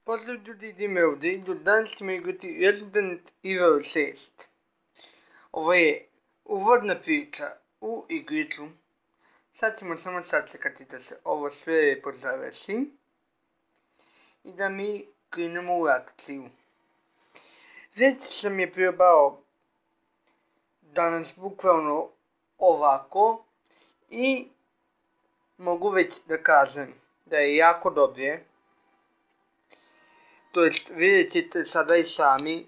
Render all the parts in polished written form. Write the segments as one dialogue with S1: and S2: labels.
S1: Pozdrav ljudi, ideme ovdje i danas ćemo igrati Resident Evil 6. Ovo je uvodna priča u igricu. Sad ćemo samo sačekati da se ovo sve pozavrši i da mi krenemo u akciju. Već sam je probao danas bukvalno ovako i mogu već da kažem da je jako dobro. To jest vidjet ćete sada i sami,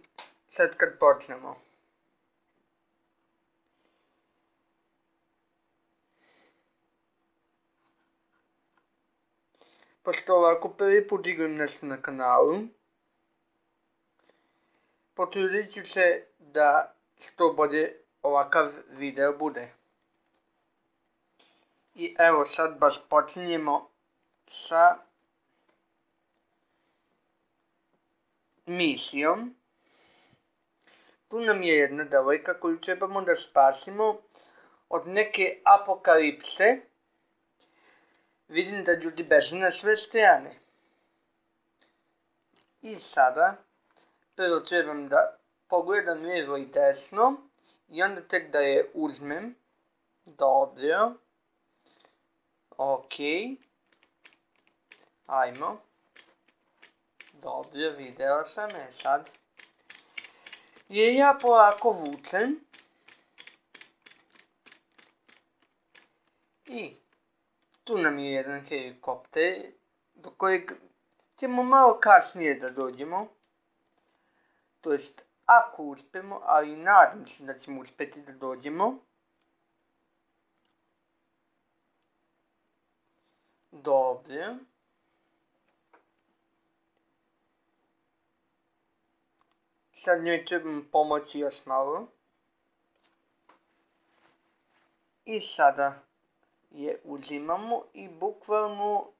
S1: sad kad počnemo. Pošto ovako prvi put igram nešto na kanalu, potrudit ću se da što bolje ovakav video bude. I evo sad baš počinjemo sa misijom. Tu nam je jedna devojka koju trebamo da spasimo od neke apokalipse. Vidim da ljudi beže na sve strane. I sada prvo trebam da pogledam lijevo i desno i onda tek da je uzmem. Dobro. Ok. Ajmo. Dobro, video sam je sad. Jer ja polako vučem. I tu nam je jedan helikopter do kojeg ćemo malo kasnije da dođemo. To jest ako uspemo, ali nadam se da ćemo uspjeti da dođemo. Dobro. Sad njoj trebam pomoći još malo. I sada je uzimamo i bukvalno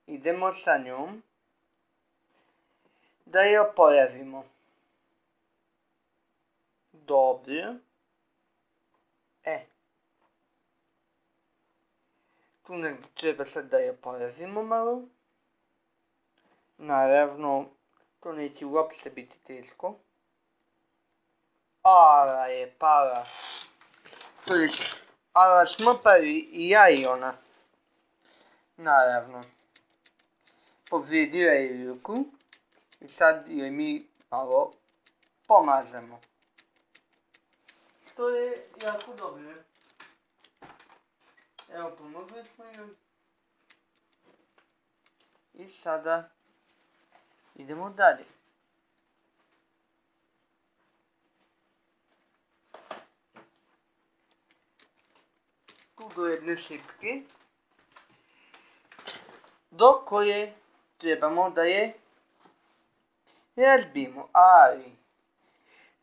S1: idemo sa njom da je oporavimo. Dobro. Tu negdje treba sad da je oporavimo malo. Naravno, to neće uopšte biti teško. Ala je pala. Ala smo pali i ja i ona. Naravno. Povrijedila je ruku. I sad joj mi malo pomažemo. To je jako dobro. Evo, pomogli smo joj. I sada idemo dalje. Tu do jedne šipke do koje trebamo da je razbijemo, ali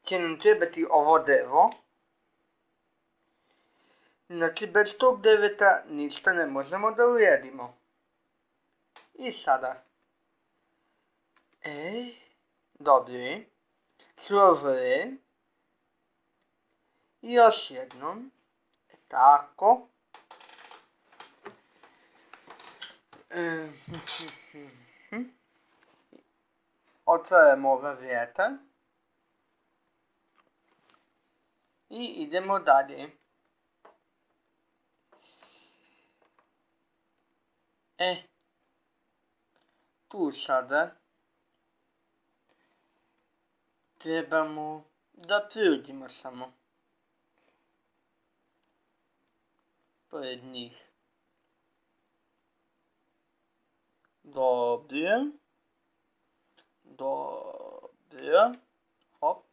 S1: će nam trebati ovo drvo. Znači bez tog drveta ništa ne možemo da uradimo. I sada dobro je, slovre i još jednom. Tako. Otvaramo ova vrata. I idemo dalje. Tu sada trebamo da priđemo samo pored njih. Dobro. Dobro. Hop.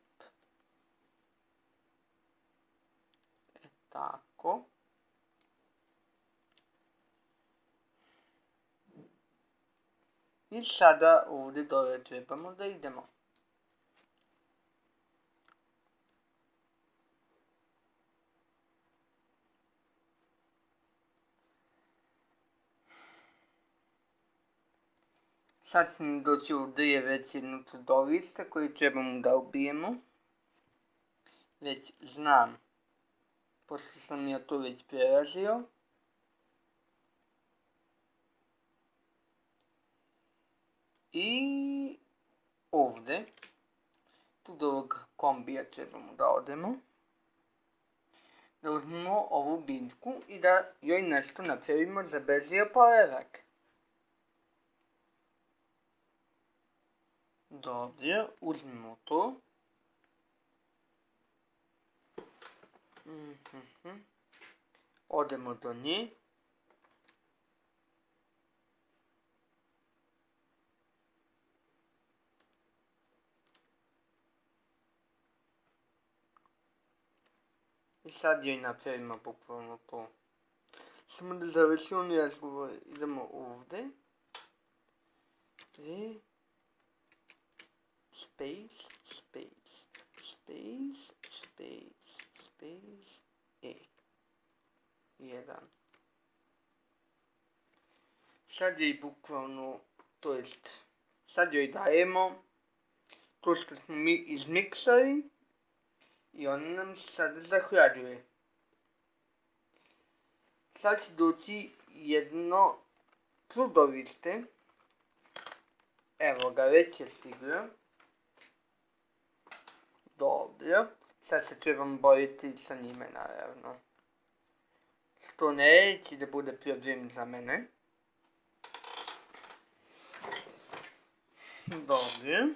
S1: Tako. I sada ovdje dole trebamo da idemo. Sad ćemo doći ovdje je već jedno čudovište koje trebamo da ubijemo. Već znam. Pošto sam ja to već prelazio. I ovde. Tu do ovog kombija trebamo da odemo. Da uzmemo ovu biljku i da joj nešto napravimo za brzi oporavak. Dobro, uzmemo to. Odemo do nje. I sad joj napravimo bukvalno to. Samo da završimo razgovor. Idemo ovde. I space, space, space, space, space, jedan. Sad joj bukvalno, to jest, sad joj dajemo to što smo mi izmiksali i ona nam sad zahvaljuje. Sad će doći jedno čudovište. Evo ga, već je stiglo. Dobro. Sad se trebam boriti sa njime, naravno. Što neće da bude problem za mene. Dobro.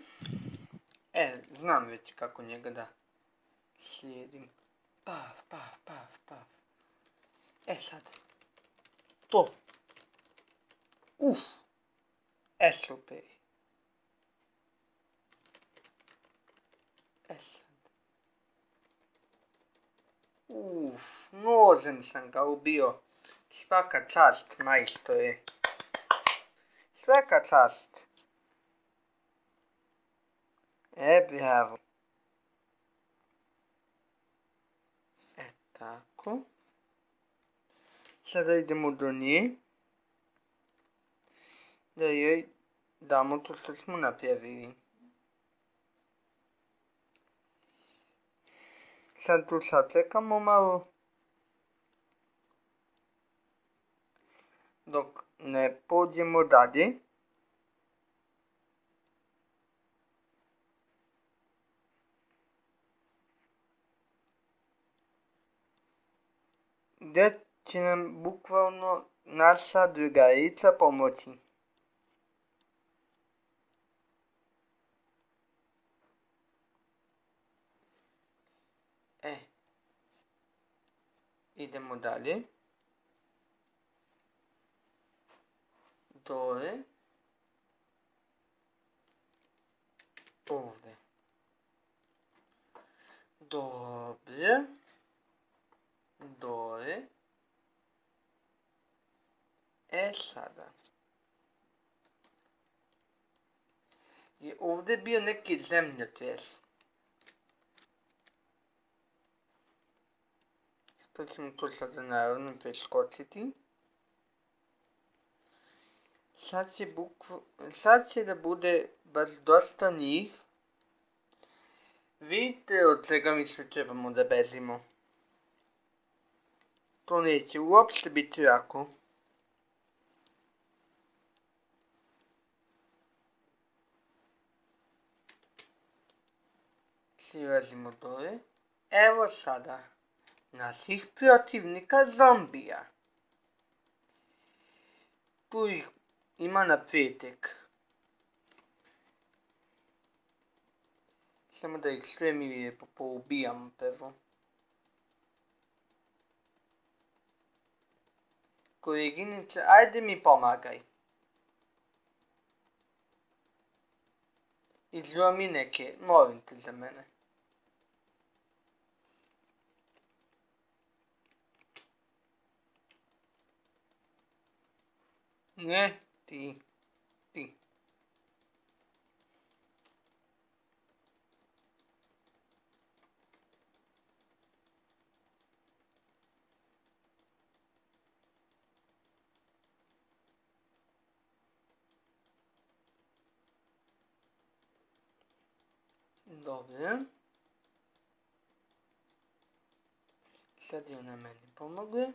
S1: Znam već kako njega da slijedim. Paf, paf, paf, paf. Sad. To. Super. Sad. Nožem sam ga ubio. Svaka čast, majstore. Svaka čast. Bravo. Tako. Sada idemo do nje. Da joj damo to što smo napravili. Sad tu sačekamo malo. Dok ne pođemo dalje. Gdje će nam bukvalno naša drugarica pomoći. Idemo dalje. Dole. Ovde. Dobro. Dole. Sada. Je ovde bio neki zemljotres. To ćemo to sada naravno preskočiti. Sad će da bude baš dosta njih. Vidite od čega mi sve trebamo da bežimo. To neće uopšte biti lako. Silazimo dole. Evo sada naših protivnika zombija. Tu ih ima na petek. Samo da ih sve mi lijepo poubijam prvo. Koleginice, ajde mi pomagaj. Izlomi neke, molim te za mene. Ne, ti. Dobro. Sad je ona meni pomogla.